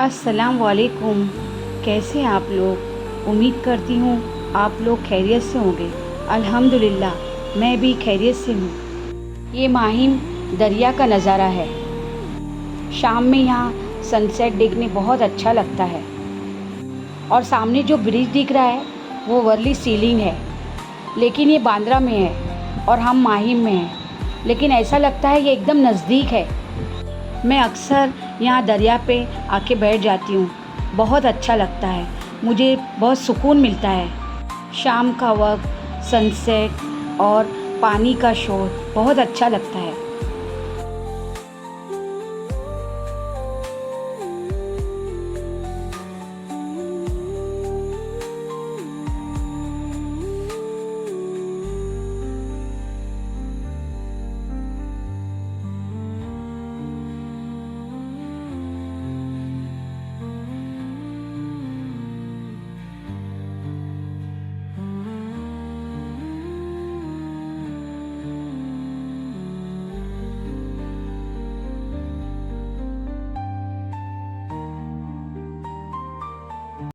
अस्सलाम वालेकुम। कैसे हैं आप लोग? उम्मीद करती हूँ आप लोग खैरियत से होंगे। अल्हम्दुलिल्लाह मैं भी खैरियत से हूँ। ये माहिम दरिया का नज़ारा है। शाम में यहाँ सनसेट देखने बहुत अच्छा लगता है। और सामने जो ब्रिज दिख रहा है वो वर्ली सीलिंग है, लेकिन ये बांद्रा में है और हम माहिम में हैं। लेकिन ऐसा लगता है ये एकदम नज़दीक है। मैं अक्सर यहाँ दरिया पे आके बैठ जाती हूँ। बहुत अच्छा लगता है, मुझे बहुत सुकून मिलता है। शाम का वक्त, सनसेट और पानी का शोर बहुत अच्छा लगता है।